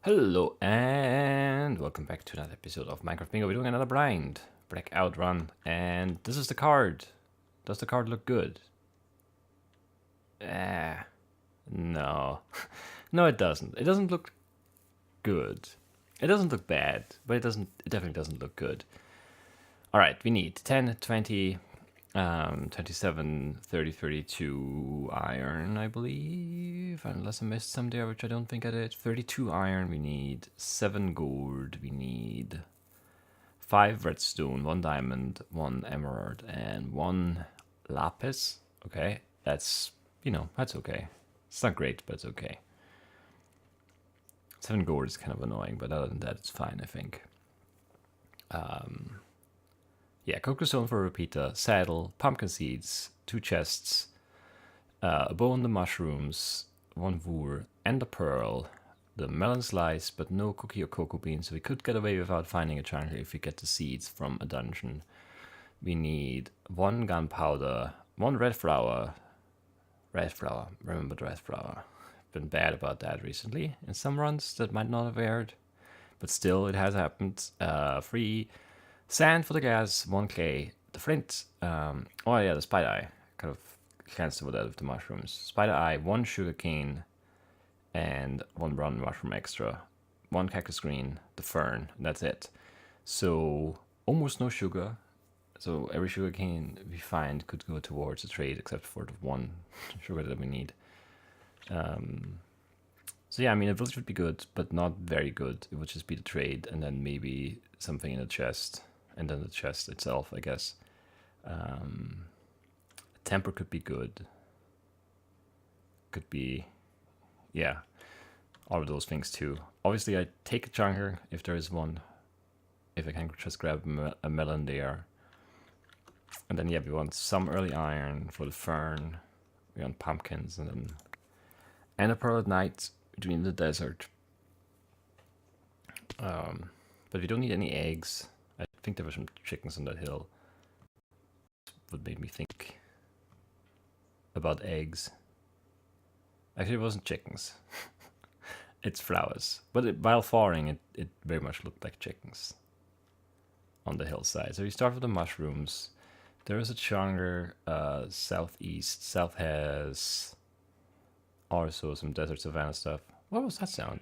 Hello and welcome back to another episode of Minecraft Bingo. We're doing another blind Blackout run, and this is the card. Does the card look good? No. No, it doesn't. It doesn't look good. It doesn't look bad, but it definitely doesn't look good. All right, we need 10, 20, 27, 30, 32 iron, I believe. Unless I missed some there, which I don't think I did. 32 iron, we need 7 gold, we need 5 redstone, 1 diamond, 1 emerald, and 1 lapis. Okay, that's, that's okay. It's not great, but it's okay. 7 gold is kind of annoying, but other than that, it's fine, I think. Yeah, cocoa stone for a repeater, saddle, pumpkin seeds, 2 chests, a bow on the mushrooms, 1 wool, and a pearl, the melon slice, but no cookie or cocoa beans, so we could get away without finding a chunker if we get the seeds from a dungeon. We need 1 gunpowder, 1 red flower. Remember the red flower. Been bad about that recently. In some runs that might not have aired, but still it has happened. 3 sand for the gas, 1 clay, the flint. Oh yeah, the spider eye. Kind of glanced over that with the mushrooms. Spider eye, 1 sugar cane, and 1 brown mushroom extra. 1 cactus green, the fern, and that's it. So almost no sugar. So every sugar cane we find could go towards the trade, except for the 1 sugar that we need. So yeah, I mean, a village would be good, but not very good. It would just be the trade, and then maybe something in the chest, and then the chest itself, I guess. A temper could be good. Could be, yeah, all of those things too. Obviously, I take a chunker if there is one. If I can just grab a melon there. And then, yeah, we want some early iron for the fern. We want pumpkins, and a pearl at night between the desert. But we don't need any eggs. I think there were some chickens on that hill. What made me think about eggs. Actually, it wasn't chickens. It's flowers. But while falling, it very much looked like chickens on the hillside. So we start with the mushrooms. There is a chunker southeast. South has also some desert savanna stuff. What was that sound?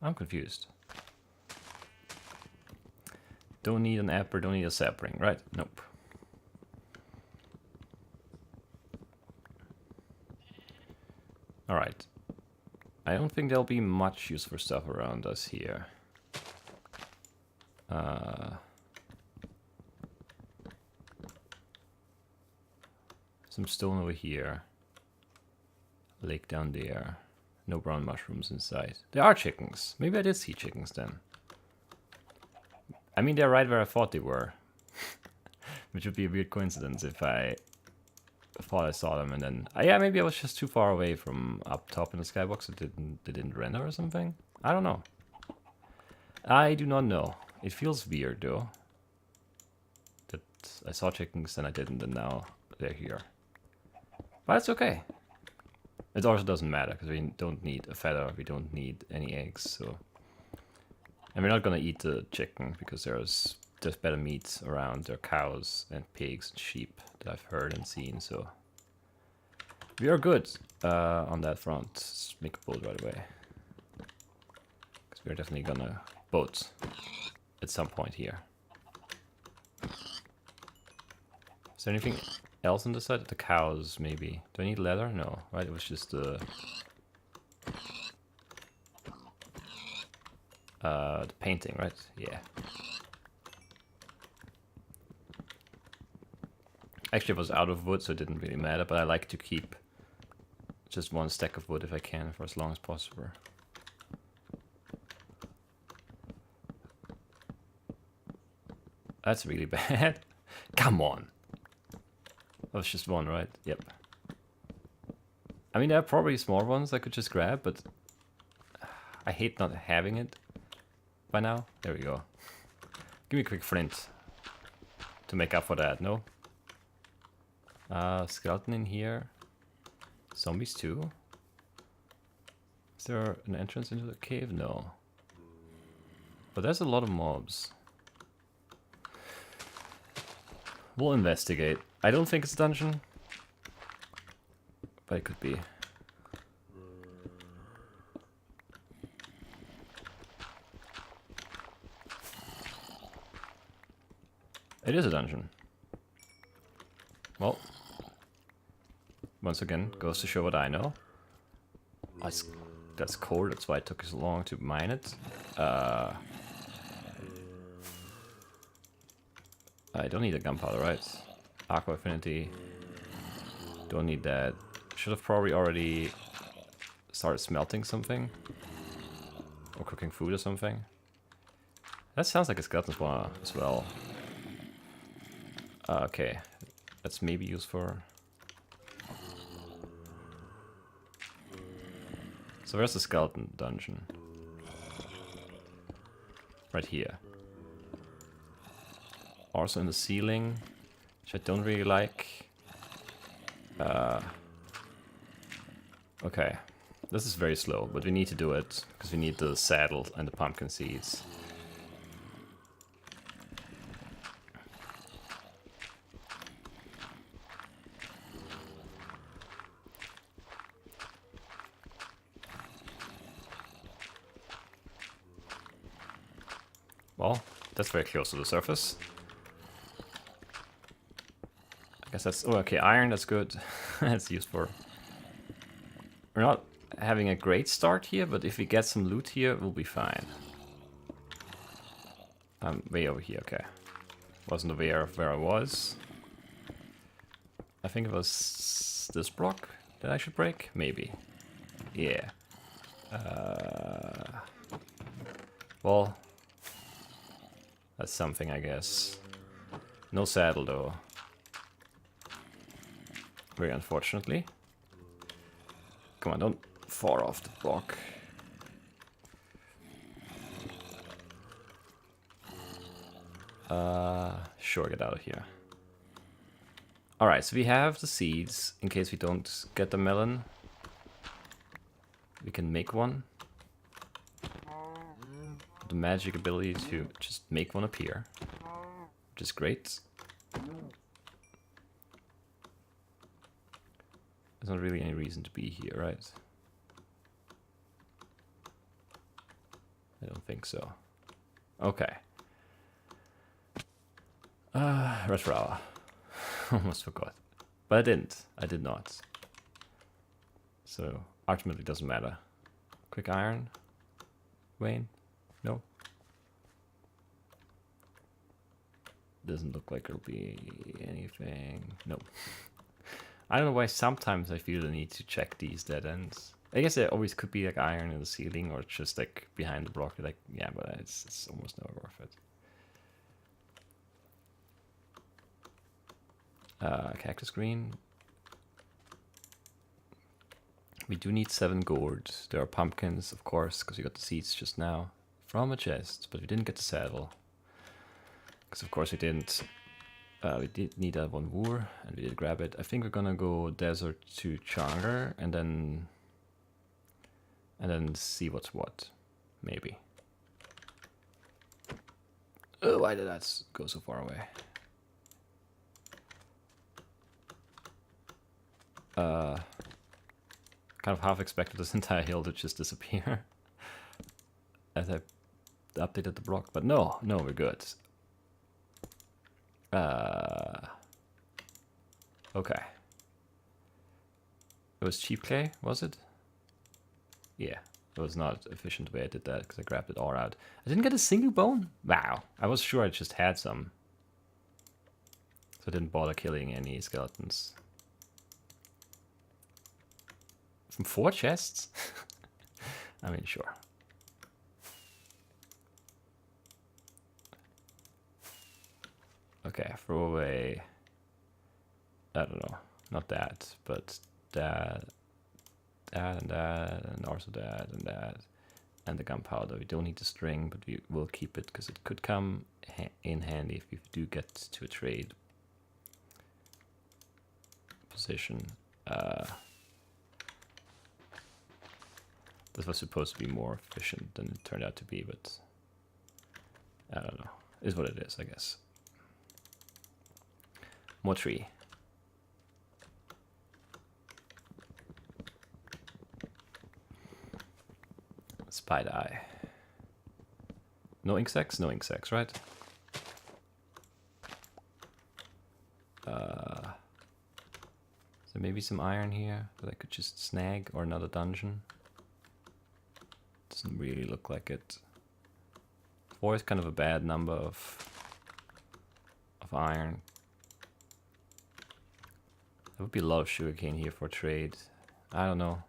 I'm confused. Don't need an apple, don't need a sapling, right? Nope. Alright. I don't think there'll be much use for stuff around us here. Some stone over here. Lake down there. No brown mushrooms inside. There are chickens. Maybe I did see chickens then. I mean, they're right where I thought they were. Which would be a weird coincidence if I thought I saw them and then... yeah, maybe I was just too far away from up top in the skybox. It didn't render or something. I don't know. I do not know. It feels weird though. That I saw chickens and I didn't, and now they're here. But it's okay. It also doesn't matter because we don't need a feather, we don't need any eggs, so... And we're not gonna eat the chicken because there's better meat around. There are cows and pigs and sheep that I've heard and seen, so... We are good on that front. Let's make a boat right away. Because we're definitely gonna boat at some point here. Is there anything else on the side? The cows, maybe. Do I need leather? No, right? It was just the painting, right? Yeah. Actually, it was out of wood, so it didn't really matter, but I like to keep just 1 stack of wood if I can for as long as possible. That's really bad. Come on. That was just 1, right? Yep. I mean, there are probably small ones I could just grab, but I hate not having it by now. There we go. Give me a quick flint to make up for that, no? Skeleton in here. Zombies too. Is there an entrance into the cave? No. But there's a lot of mobs. We'll investigate. I don't think it's a dungeon. But it could be. It is a dungeon. Well. Once again, goes to show what I know. That's cold, that's why it took so long to mine it. I don't need a gunpowder, right? Aqua affinity. Don't need that. Should have probably already started smelting something. Or cooking food or something. That sounds like a skeleton spawner as well. Okay. That's maybe used for... So where's the skeleton dungeon? Right here. Also in the ceiling, which I don't really like. Okay, this is very slow, but we need to do it because we need the saddle and the pumpkin seeds. Well, that's very close to the surface. I guess that's... Oh, okay, iron, that's good. That's used for... We're not having a great start here, but if we get some loot here, we'll be fine. Way over here, okay. Wasn't aware of where I was. I think it was this block that I should break? Maybe. Yeah. Well... That's something, I guess. No saddle, though. Very unfortunately. Come on, don't fall off the block. Sure, get out of here. Alright, so we have the seeds, in case we don't get the melon. We can make one. The magic ability to just make one appear, which is great. There's not really any reason to be here, right? I don't think so. Okay. Red flower. Almost forgot. But I didn't. I did not. So, ultimately doesn't matter. Quick iron. Wayne? No. Doesn't look like there'll be anything. No. I don't know why sometimes I feel the need to check these dead ends. I guess there always could be like iron in the ceiling or just like behind the block. Like, yeah, but it's almost never worth it. Cactus green. We do need 7 gourd. There are pumpkins, of course, because we got the seeds just now from a chest, but we didn't get the saddle. Because of course we didn't. We did need that 1 wool, and we did grab it. I think we're gonna go desert to Changer, and then see what's what, maybe. Oh, why did that go so far away? Kind of half expected this entire hill to just disappear as I updated the block, but no, we're good. Okay. It was cheap clay, was it? Yeah, it was not efficient the way I did that because I grabbed it all out. I didn't get a single bone? Wow, I was sure I just had some. So I didn't bother killing any skeletons. From 4 chests? I mean, sure. Okay, throw away... I don't know, not that, but that, and also that, and the gunpowder. We don't need the string, but we will keep it, because it could come in handy if we do get to a trade position. This was supposed to be more efficient than it turned out to be, but I don't know. Is what it is, I guess. More tree. Spider eye. No insects? No insects, right? So maybe some iron here that I could just snag, or another dungeon. Doesn't really look like it. 4 is kind of a bad number of iron. There would be a lot of sugarcane here for trade. I don't know.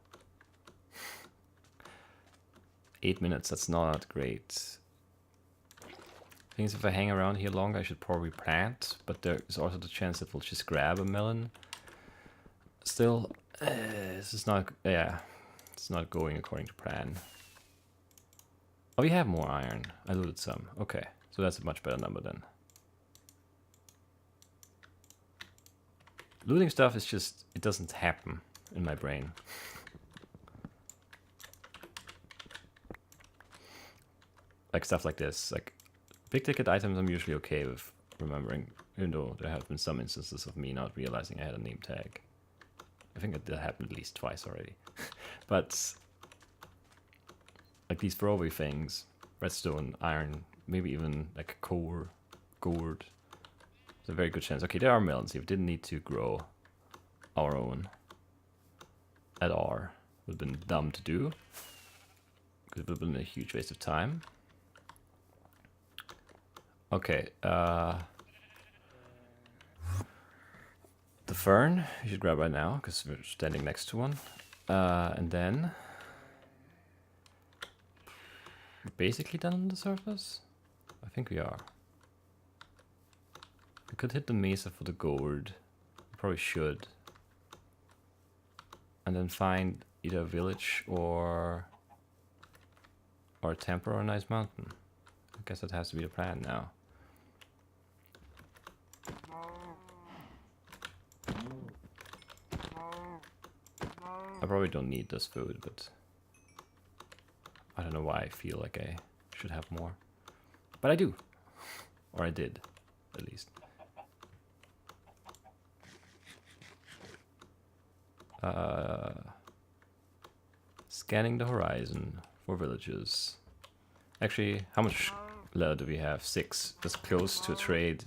8 minutes, that's not great. Thing is, if I hang around here longer, I should probably plant, but there's also the chance that we'll just grab a melon. Still, this is not, yeah, it's not going according to plan. Oh, we have more iron. I looted some. Okay, so that's a much better number then. Looting stuff is just, it doesn't happen in my brain. Like stuff like this, like big ticket items I'm usually okay with remembering, even though there have been some instances of me not realizing I had a name tag. I think that happened at least twice already. But like these throwaway things, redstone, iron, maybe even like core, gourd, there's a very good chance. Okay, there are melons here. We didn't need to grow our own at all. It would have been dumb to do, because it would have been a huge waste of time. Okay, the fern, you should grab right now, because we're standing next to one. And then, we're basically done on the surface? I think we are. We could hit the mesa for the gold. We probably should. And then find either a village or a temple or a nice mountain. I guess that has to be the plan now. I probably don't need this food, but I don't know why I feel like I should have more. But I do. Or I did, at least. Scanning the horizon for villages. Actually, how much leather do we have? 6. That's close to a trade.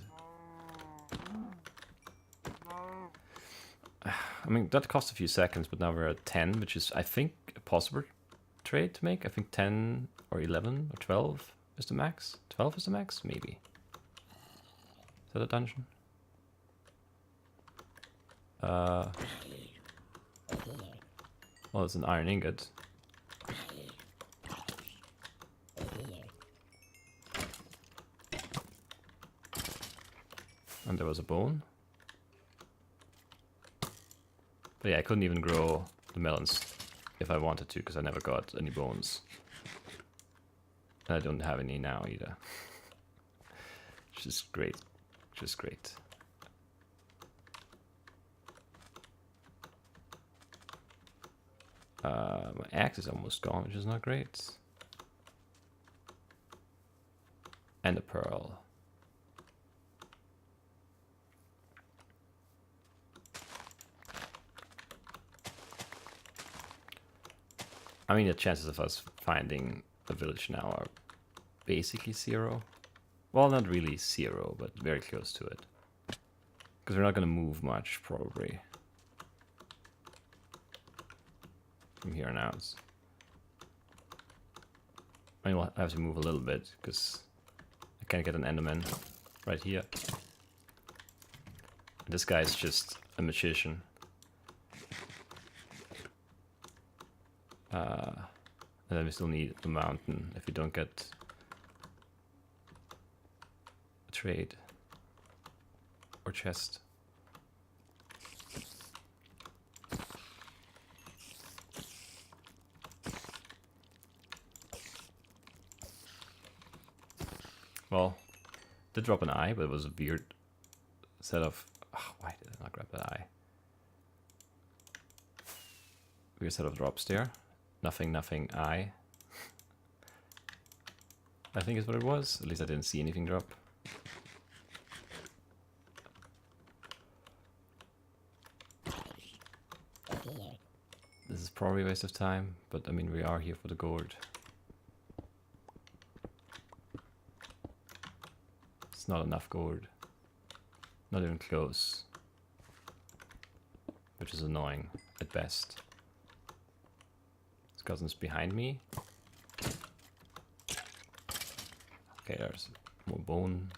I mean, that cost a few seconds, but now we're at 10, which is, I think, a possible trade to make. I think 10 or 11 or 12 is the max. 12 is the max? Maybe. Is that a dungeon? Well, it's an iron ingot. And there was a bone. But yeah, I couldn't even grow the melons if I wanted to, because I never got any bones. And I don't have any now either. Which is great. Just great. My axe is almost gone, which is not great. And a pearl. I mean, the chances of us finding a village now are basically 0. Well, not really 0, but very close to it. Because we're not going to move much, probably. From here on out. I mean, we'll have to move a little bit, because I can't get an enderman right here. And this guy's just a magician. And then we still need the mountain if we don't get a trade or chest. Well, did drop an eye, but it was a weird set of... Oh, why did I not grab that eye? Weird set of drops there. Nothing, nothing, I think is what it was. At least I didn't see anything drop. This is probably a waste of time, but I mean, we are here for the gourd. It's not enough gourd. Not even close. Which is annoying at best. This cousin's behind me. Okay, there's more bone.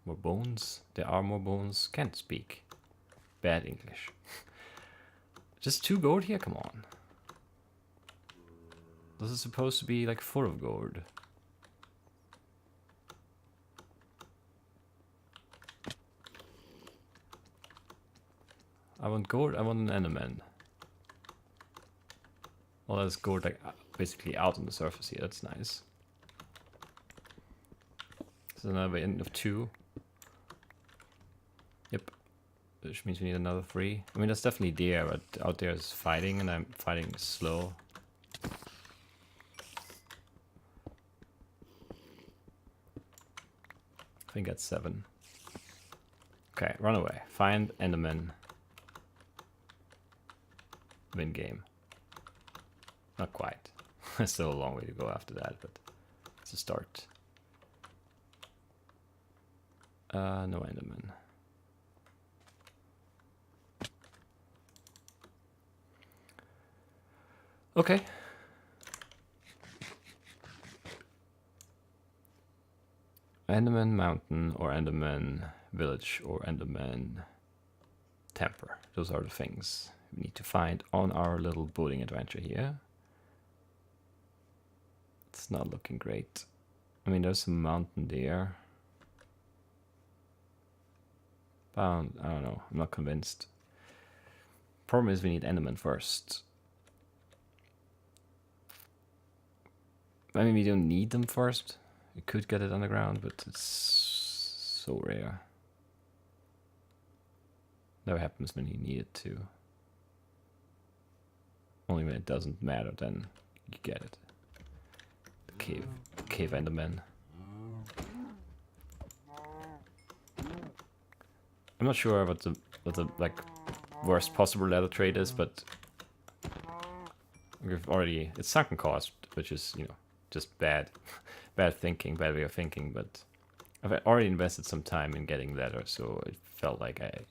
More bones? There are more bones. Can't speak. Bad English. Just 2 gold here? Come on. This is supposed to be like full of gold. I want gold, I want an enderman. Well, there's gold like basically out on the surface here, that's nice. This is another end of 2. Yep. Which means we need another 3. I mean, that's definitely there, but out there is fighting, and I'm fighting slow. I think that's 7. Okay, run away. Find Enderman. Win game. Not quite. There's still a long way to go after that, but it's a start. No Enderman. Okay. Enderman Mountain or Enderman Village or Enderman Temper. Those are the things we need to find on our little boating adventure here. It's not looking great. I mean, there's a mountain there. But I don't know. I'm not convinced. Problem is we need Enderman first. I mean, we don't need them first. We could get it underground, but it's so rare. Never happens when you need it to. Only when it doesn't matter, then you get it. The cave Enderman. I'm not sure what the like worst possible leather trade is, but we've already, it's sunken cost, which is, you know, just bad thinking, bad way of thinking, but I've already invested some time in getting leather, so it felt like I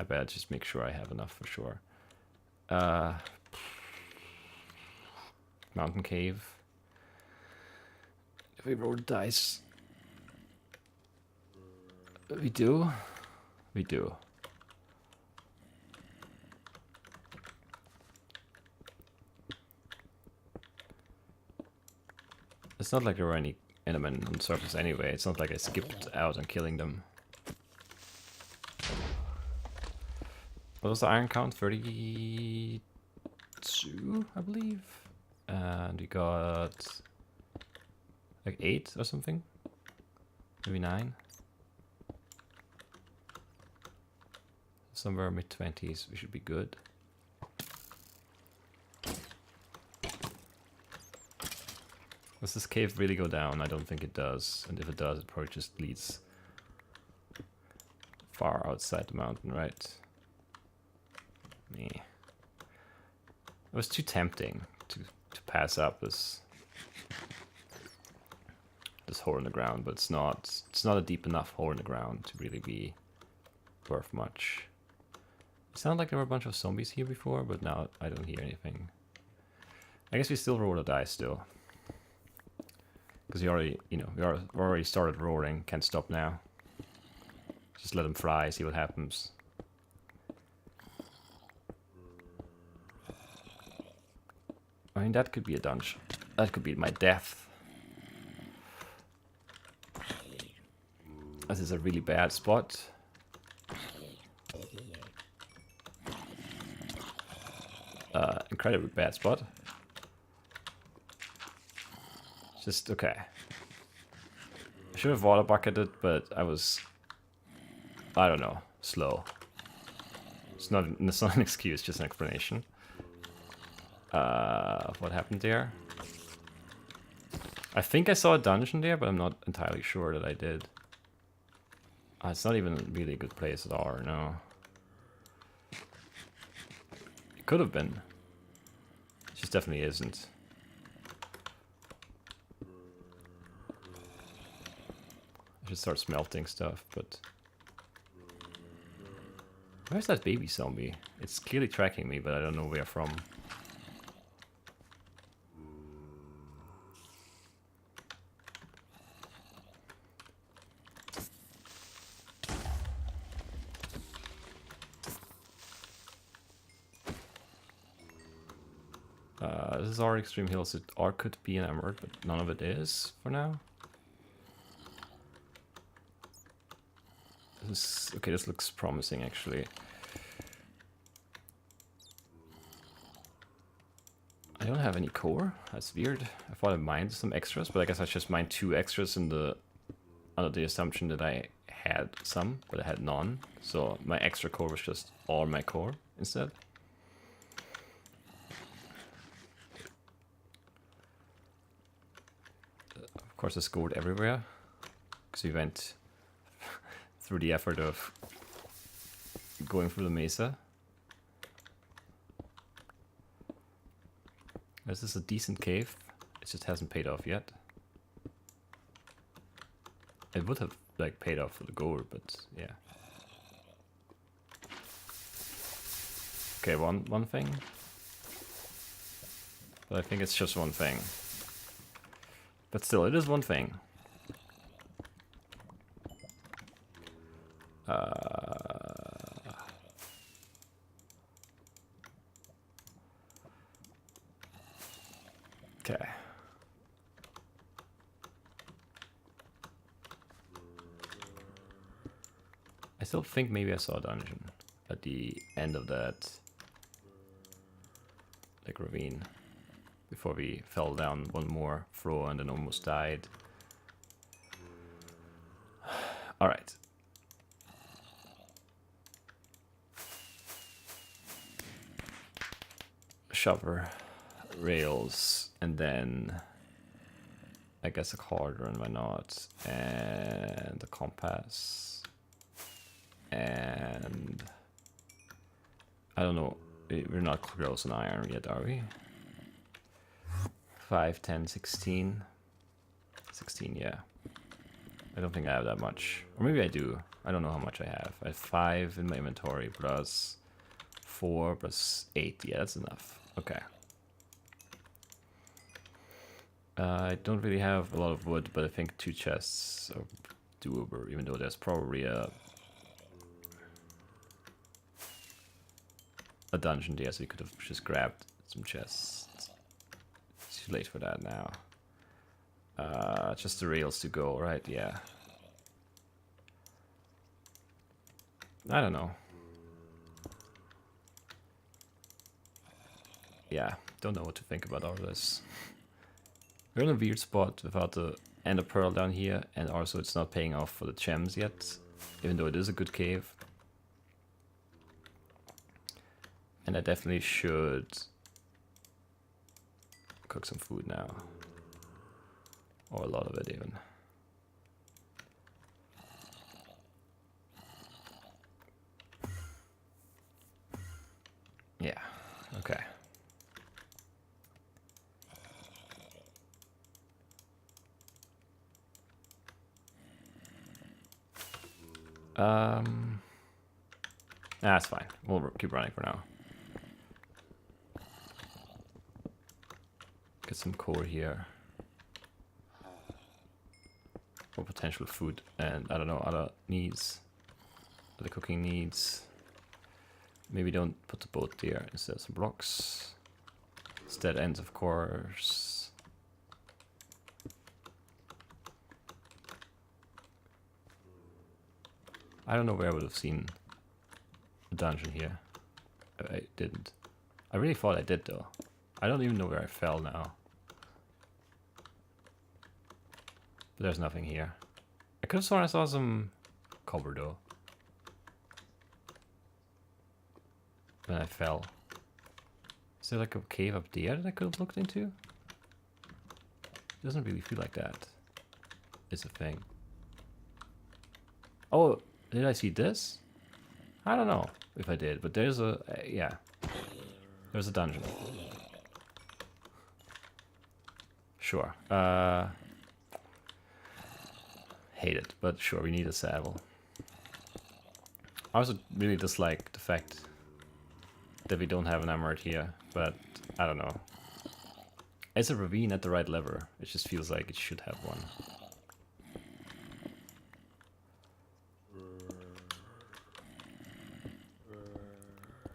better just make sure I have enough for sure. Mountain cave. If we roll the dice. We do. We do. It's not like there were any Endermen on the surface anyway. It's not like I skipped out on killing them. What was the iron count? 32, I believe. And we got like 8 or something. Maybe 9. Somewhere mid-20s, we should be good. Does this cave really go down? I don't think it does. And if it does, it probably just leads far outside the mountain, right? It was too tempting to pass up this hole in the ground, but it's not a deep enough hole in the ground to really be worth much. It sounded like there were a bunch of zombies here before, but now I don't hear anything. I guess we still roll the dice still. Because we already, you know, we already started roaring. Can't stop now. Just let them fly, see what happens. I mean, that could be a dungeon. That could be my death. This is a really bad spot. Incredibly bad spot. Just, okay. I should have water bucketed, but I was, I don't know, slow. It's not an excuse, just an explanation. What happened there? I think I saw a dungeon there, but I'm not entirely sure that I did. It's not even really a good place at all, no. It could have been. It just definitely isn't. I should start smelting stuff, but... Where's that baby zombie? It's clearly tracking me, but I don't know where from. This is our Extreme Hills. It or could be an emerald, but none of it is for now. Okay, this looks promising actually. I don't have any core. That's weird. I thought I mined some extras, but I guess I just mined 2 extras under the assumption that I had some, but I had none. So my extra core was just all my core instead. Of course, I scored everywhere because we went through the effort of going through the mesa. This is a decent cave. It just hasn't paid off yet. It would have like paid off for the gold, but yeah. Okay, one thing. But I think it's just one thing. But still, it is one thing. Okay. I still think maybe I saw a dungeon at the end of that like ravine before we fell down one more floor and then almost died. All right. Shover, rails, and then I guess a cauldron, why not? And a compass. And I don't know, we're not close on iron yet, are we? 5, 10, 16. 16, yeah. I don't think I have that much. Or maybe I do. I don't know how much I have. I have 5 in my inventory plus 4 plus 8. Yeah, that's enough. Okay. I don't really have a lot of wood, but I think 2 chests are doable, even though there's probably a dungeon there, so you could have just grabbed some chests. It's too late for that now. Just the rails to go, right? Yeah. I don't know. Yeah, don't know what to think about all this. We're in a weird spot without the ender pearl down here, and also it's not paying off for the gems yet, even though it is a good cave. And I definitely should cook some food now. Or a lot of it even. Yeah, okay. That's fine. We'll keep running for now. Get some core here. For potential food and, I don't know, other needs. Other cooking needs. Maybe don't put the boat there instead of some blocks. It's dead ends, of course. I don't know where I would have seen a dungeon here. I didn't. I really thought I did though. I don't even know where I fell now. But there's nothing here. I could have sworn I saw some cover though. When I fell. Is there like a cave up there that I could have looked into? Doesn't really feel like that. It's a thing. Oh, did I see this? I don't know if I did, but there's a yeah. There's a dungeon. Sure. Hate it, but sure, we need a saddle. I also really dislike the fact that we don't have an emerald here, but I don't know. It's a ravine at the right lever. It just feels like it should have one.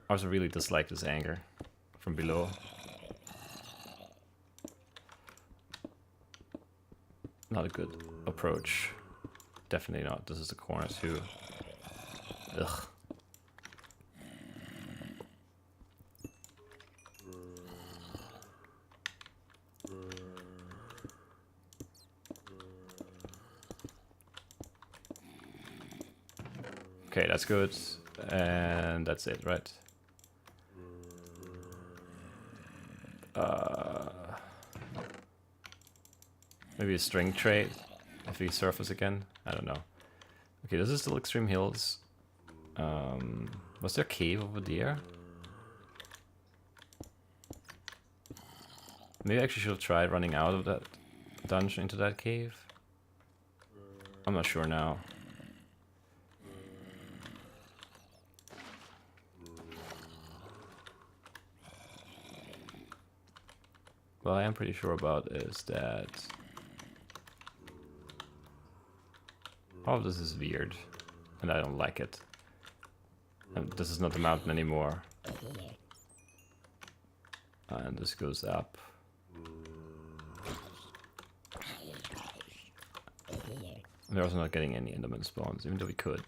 I also really dislike this anger from below. Not a good approach. Definitely not. This is the corner too. Ugh. Okay, that's good. And that's it, right? Maybe a string trade if we surface again. I don't know. Okay, this is still Extreme Hills. Was there a cave over there? Maybe I actually should have tried running out of that dungeon into that cave. I'm not sure now. What I am pretty sure about is that all of this is weird, and I don't like it. And this is not the mountain anymore. And this goes up. And we're also not getting any Enderman spawns, even though we could.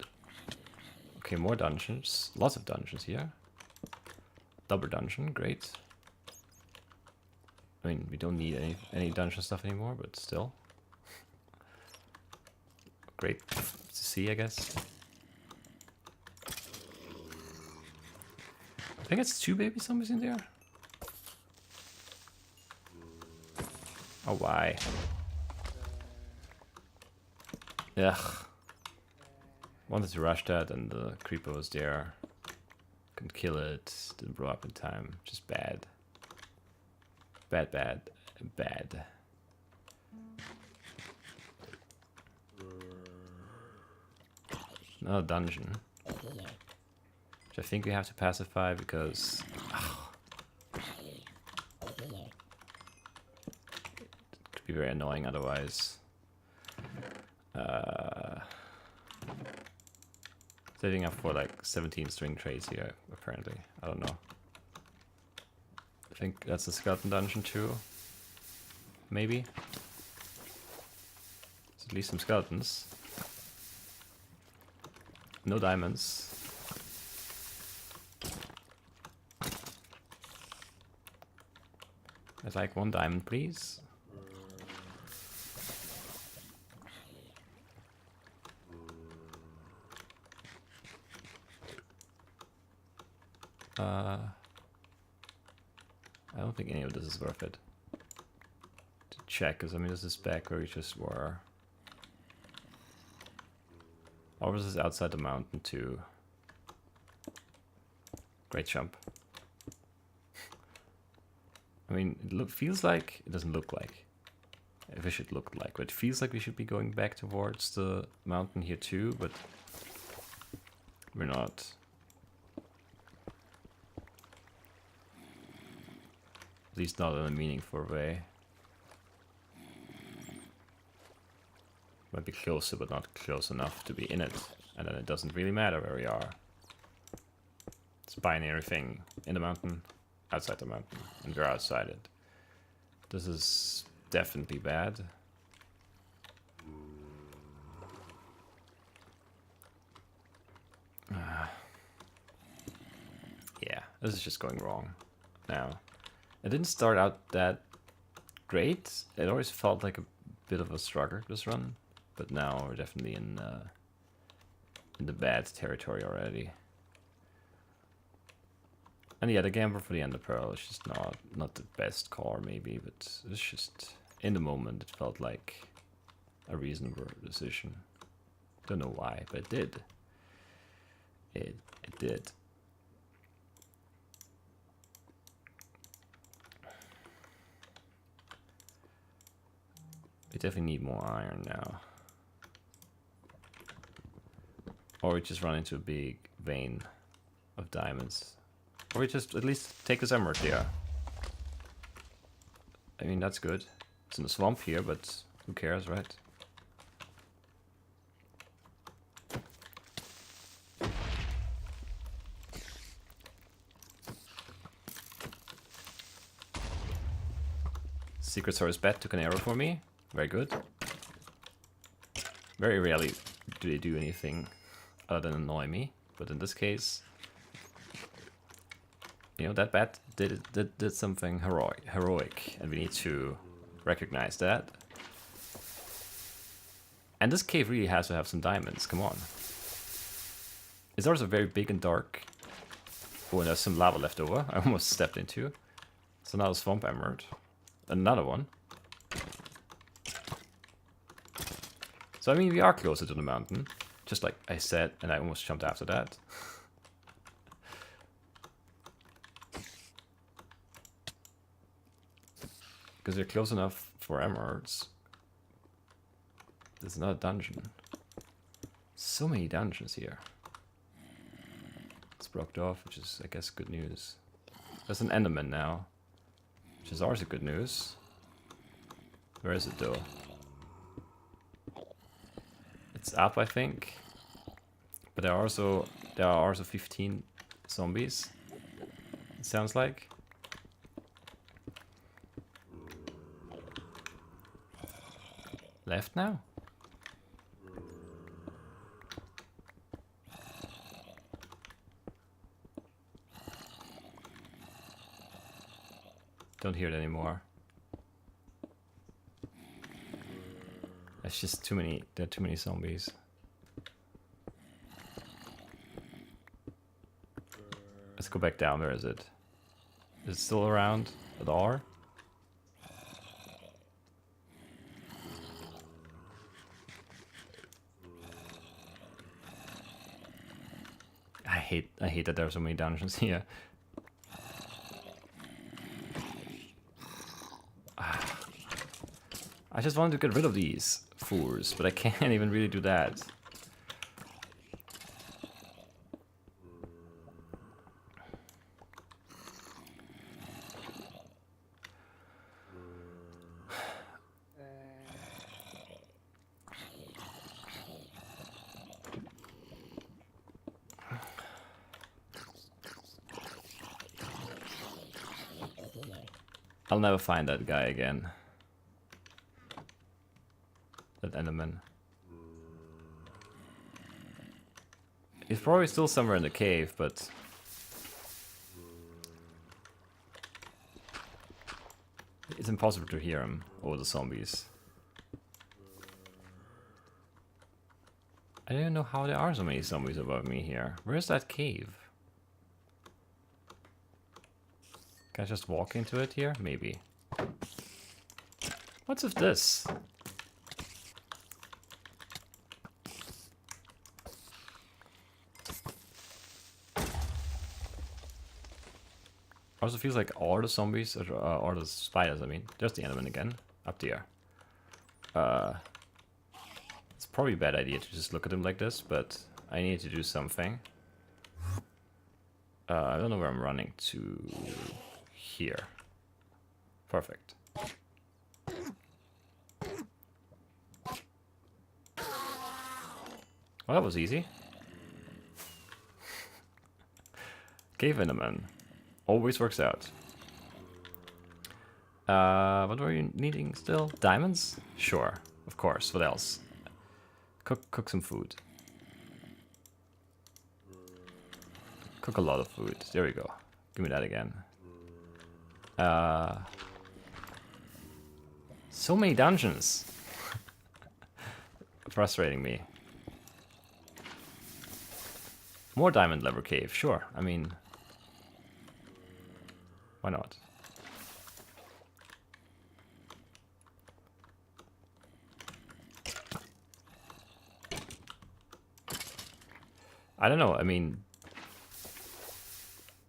Okay, more dungeons. Lots of dungeons here. Double dungeon, great. I mean, we don't need any dungeon stuff anymore, but still. Great to see, I guess. I think it's 2 baby zombies in there. Oh, why? Ugh. Wanted to rush that and the creeper was there. Couldn't kill it. Didn't blow up in time. Just bad. Bad, bad, bad. Another dungeon. Which I think we have to pacify because... it could be very annoying otherwise. Setting up for like 17 string trades here, apparently. I don't know. I think that's a skeleton dungeon too. Maybe. There's at least some skeletons. No diamonds. I'd like 1 diamond, please. I don't think any of this is worth it to check, because I mean this is back where we just were. Or this is outside the mountain too. Great jump. I mean, it feels like, it doesn't look like, if it should look like, but it feels like we should be going back towards the mountain here too, but we're not. At least not in a meaningful way. Might be closer, but not close enough to be in it. And then it doesn't really matter where we are. It's a binary thing. In the mountain, outside the mountain. And we're outside it. This is definitely bad. Yeah, this is just going wrong now. It didn't start out that great. It always felt like a bit of a struggle, this run. But now we're definitely in the bad territory already. And yeah, the gamble for the Ender Pearl is just not the best call, maybe, but it's just in the moment it felt like a reasonable decision. Don't know why, but it did. It did. We definitely need more iron now. Or we just run into a big vein of diamonds. Or we just at least take this emerald here. I mean, that's good. It's in the swamp here, but who cares, right? Secret Source Bet took an arrow for me. Very good. Very rarely do they do anything other than annoy me, but in this case, you know, that bat did something heroic, and we need to recognize that. And this cave really has to have some diamonds. Come on. It's also very big and dark. Oh, and there's some lava left over. I almost stepped into. So now a swamp emerald. Another one. So I mean, we are closer to the mountain, just like I said, and I almost jumped after that. Because they're close enough for emeralds. There's another dungeon. So many dungeons here. It's blocked off, which is, I guess, good news. There's an Enderman now, which is also good news. Where is it, though? It's up, I think. But there are also 15 zombies. It sounds like. Left now? Don't hear it anymore. It's just too many. There are too many zombies. Let's go back down. Where is it? Is it still around at all? I hate that there are so many dungeons here. I just wanted to get rid of these fools, but I can't even really do that. I'll never find that guy again. That Enderman. He's probably still somewhere in the cave, but it's impossible to hear him over the zombies. I don't know how there are so many zombies above me here. Where's that cave? Can I just walk into it here? Maybe. What's with this? Also feels like all the zombies, or all the spiders, I mean. There's the Enderman again, up there. It's probably a bad idea to just look at him like this, but I need to do something. I don't know where I'm running to. Here. Perfect. Well, that was easy. Cave Enderman. Always works out. What were you needing still? Diamonds? Sure, of course. What else? Cook some food. Cook a lot of food. There we go. Give me that again. So many dungeons. Frustrating me. More diamond lever cave, sure. I mean, Why not? I don't know, I mean,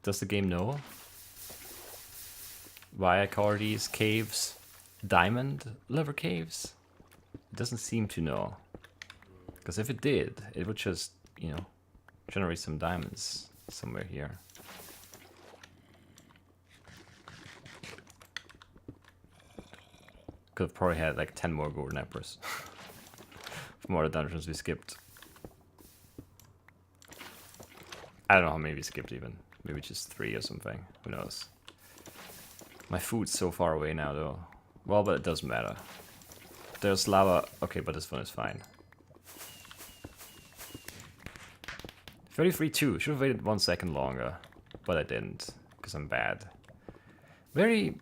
does the game know why I call these caves diamond liver caves? It doesn't seem to know. Because if it did, it would just, you know, generate some diamonds somewhere here. Could have probably had like 10 more golden apples from all the dungeons we skipped. I don't know how many we skipped even. Maybe just 3 or something. Who knows? My food's so far away now though. Well, but it doesn't matter. There's lava. Okay, but this one is fine. 33-2. Should have waited 1 second longer. But I didn't. Because I'm bad. Very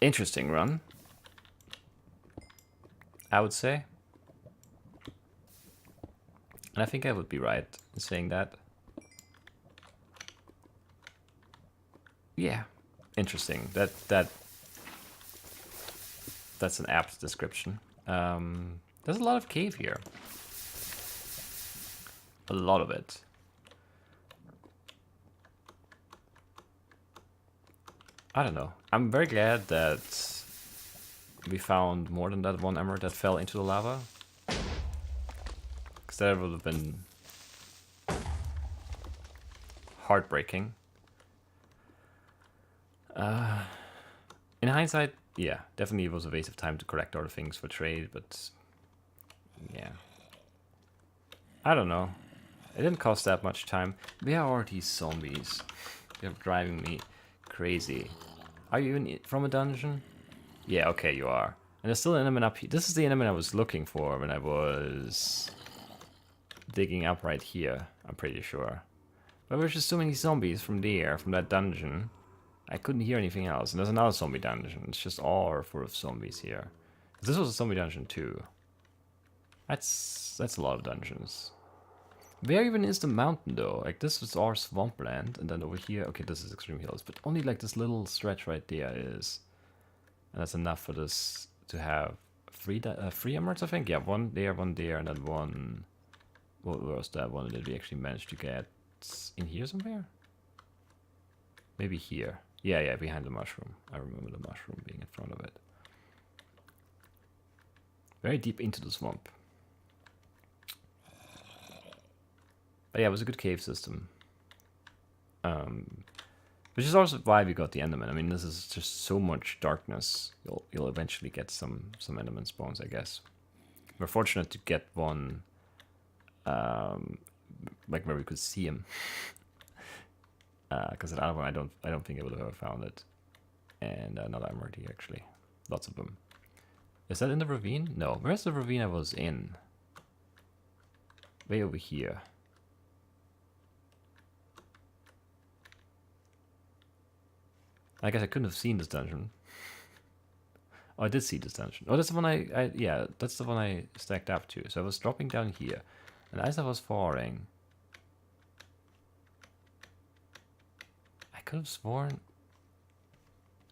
interesting run, I would say. And I think I would be right in saying that. Yeah, interesting. That's an apt description. There's a lot of cave here. A lot of it. I don't know. I'm very glad that we found more than that one emerald that fell into the lava. Because that would have been heartbreaking. In hindsight, yeah, definitely it was a waste of time to collect all the things for trade, but yeah. I don't know. It didn't cost that much time. Where are these zombies? They're driving me crazy. Are you from a dungeon? Yeah, okay, you are. And there's still an enemy up here. This is the enemy I was looking for when I was digging up right here, I'm pretty sure. But there's just so many zombies from there, from that dungeon. I couldn't hear anything else. And there's another zombie dungeon. It's just all full of zombies here. This was a zombie dungeon too. That's a lot of dungeons. Where even is the mountain though? Like this is our swampland, and then over here, okay, this is Extreme Hills, but only like this little stretch right there is, and that's enough for this to have three emeralds, I think. Yeah, one there, and then one. What was that one that we actually managed to get in here somewhere? Maybe here. Yeah, behind the mushroom. I remember the mushroom being in front of it. Very deep into the swamp. But yeah, it was a good cave system. Which is also why we got the Enderman. I mean, this is just so much darkness. You'll eventually get some Enderman spawns, I guess. We're fortunate to get one, like where we could see him. Because at other one, I don't think I would have ever found it. And another emerald here, actually. Lots of them. Is that in the ravine? No. Where's the ravine I was in? Way over here. I guess I couldn't have seen this dungeon. Oh, I did see this dungeon. Oh, that's the one yeah, that's the one I stacked up to. So I was dropping down here. And as I was falling, I could have sworn...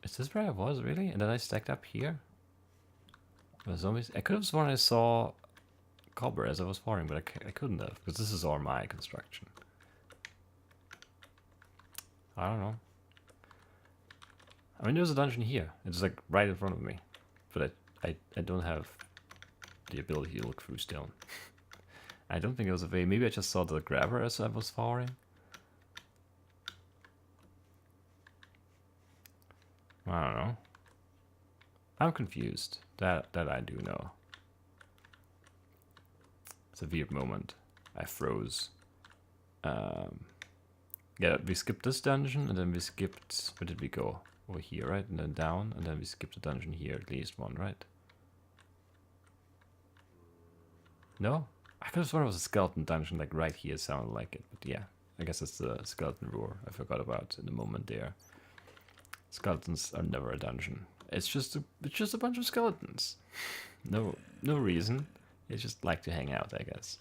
Is this where I was, really? And then I stacked up here? The zombies? I could have sworn I saw cobber as I was falling, but I couldn't have, because this is all my construction. I don't know. I mean, there's a dungeon here. It's like right in front of me. But I don't have the ability to look through stone. I don't think it was a way. Maybe I just saw the grabber as I was falling. I don't know. I'm confused. That I do know. It's a weird moment. I froze. Yeah, we skipped this dungeon, and then we skipped... Where did we go? Over here, right? And then down, and then we skipped the dungeon here, at least one, right? No? I could have sworn it was a skeleton dungeon, like right here, sounded like it. But yeah, I guess it's the skeleton roar I forgot about in the moment there. Skeletons are never a dungeon. It's just a bunch of skeletons. No reason. They just like to hang out, I guess.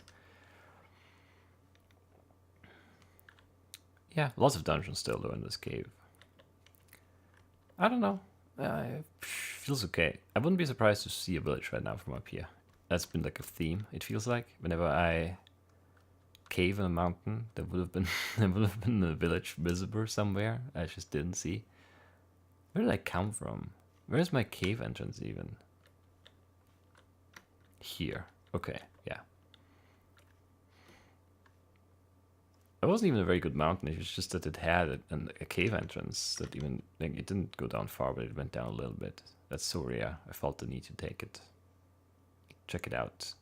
Yeah, lots of dungeons still though in this cave. I don't know. It feels okay. I wouldn't be surprised to see a village right now from up here. That's been like a theme. It feels like whenever I cave in a mountain, there would have been there would have been a village visible somewhere. I just didn't see. Where did I come from? Where's my cave entrance even? Here. Okay, yeah. It wasn't even a very good mountain. It was just that it had a cave entrance that even like, it didn't go down far, but it went down a little bit. That's so rare. I felt the need to take it. Check it out.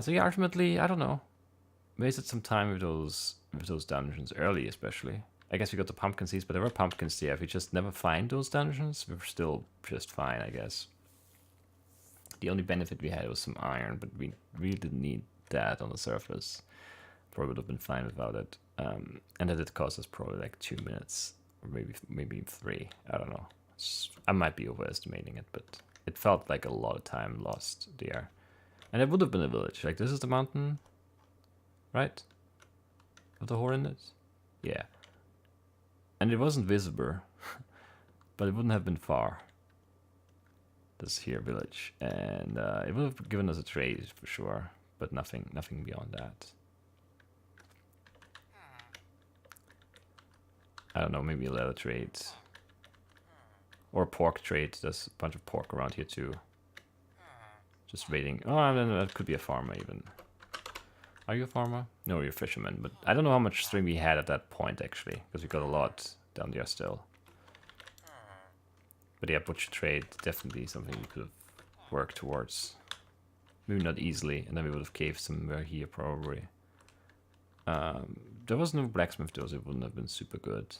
So yeah, ultimately, I don't know. Wasted some time with those dungeons early, especially. I guess we got the pumpkin seeds, but there were pumpkins there. If we just never find those dungeons, we're still just fine, I guess. The only benefit we had was some iron, but we really didn't need that on the surface. Probably would have been fine without it. And that did cost us probably like 2 minutes, or maybe 3. I don't know. I might be overestimating it, but it felt like a lot of time lost there. And it would have been a village. Like, this is the mountain, right? Of the Hornets? Yeah. And it wasn't visible, but it wouldn't have been far. This here village. And it would have given us a trade for sure, but nothing beyond that. I don't know, maybe a leather trade. Or a pork trade. There's a bunch of pork around here too. Just waiting. Oh, then that could be a farmer even. Are you a farmer? No, you're a fisherman. But I don't know how much string we had at that point actually, because we got a lot down there still. But yeah, butcher trade, definitely something we could have worked towards. Maybe not easily, and then we would have caved somewhere here probably. There was no blacksmith though, so it wouldn't have been super good.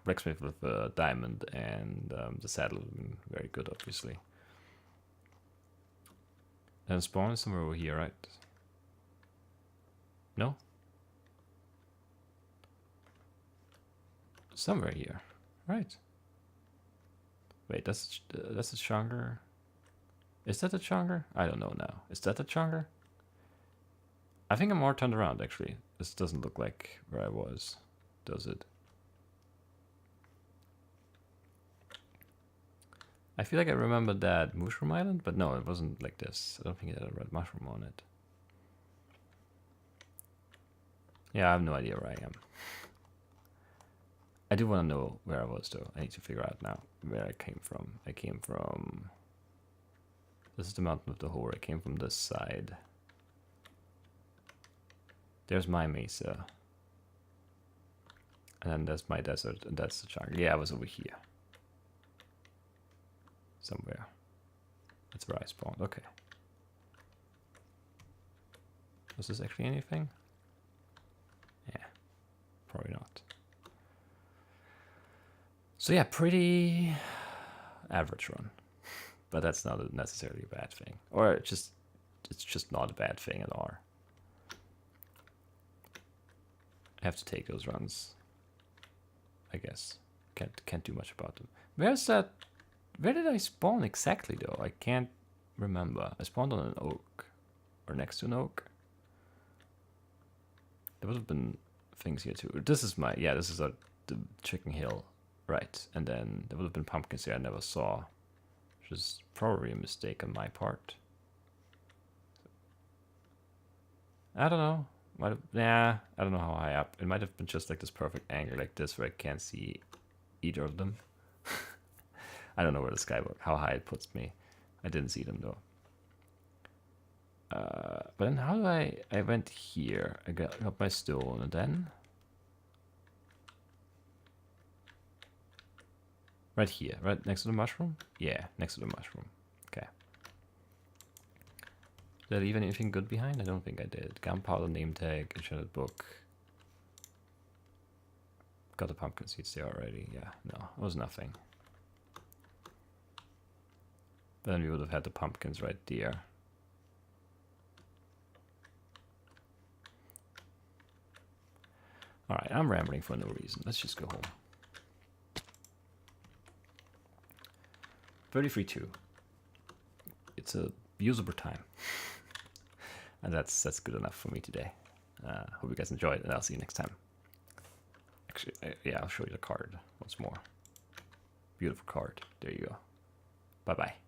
Blacksmith with a diamond and the saddle would have been very good, obviously. And spawn is somewhere over here, right? No? Somewhere here, right? Wait, that's a chonker. Is that a chonker? I don't know now. Is that a chonker? I think I'm more turned around actually. This doesn't look like where I was, does it? I feel like I remember that Mushroom Island, but no, it wasn't like this. I don't think it had a red mushroom on it. Yeah, I have no idea where I am. I do want to know where I was though. I need to figure out now where I came from. I came from... This is the mountain of the Horde. I came from this side. There's my mesa. And then there's my desert, and that's the jungle. Yeah, I was over here. Somewhere. That's where I spawned. Okay. Was this actually anything? Yeah. Probably not. So yeah, pretty average run. But that's not necessarily a bad thing. Or it's just not a bad thing at all. I have to take those runs, I guess. Can't do much about them. Where's that? Where did I spawn exactly though? I can't remember. I spawned on an oak, or next to an oak. There would have been things here too. This is my this is the chicken hill, right? And then there would have been pumpkins here I never saw, which is probably a mistake on my part. I don't know. I don't know how high up. It might have been just like this perfect angle like this where I can't see either of them. I don't know where the sky was, how high it puts me. I didn't see them though. But then how do I went here. I got my stone and then... Right here, right next to the mushroom? Yeah, next to the mushroom. Okay. Did I leave anything good behind? I don't think I did. Gunpowder, name tag, enchanted book. Got the pumpkin seeds there already. Yeah, no, it was nothing. But then we would have had the pumpkins right there. Alright, I'm rambling for no reason. Let's just go home. 33-2. It's a usable time. And that's good enough for me today. Hope you guys enjoyed, and I'll see you next time. Actually, yeah, I'll show you the card once more. beautiful card. There you go. Bye-bye.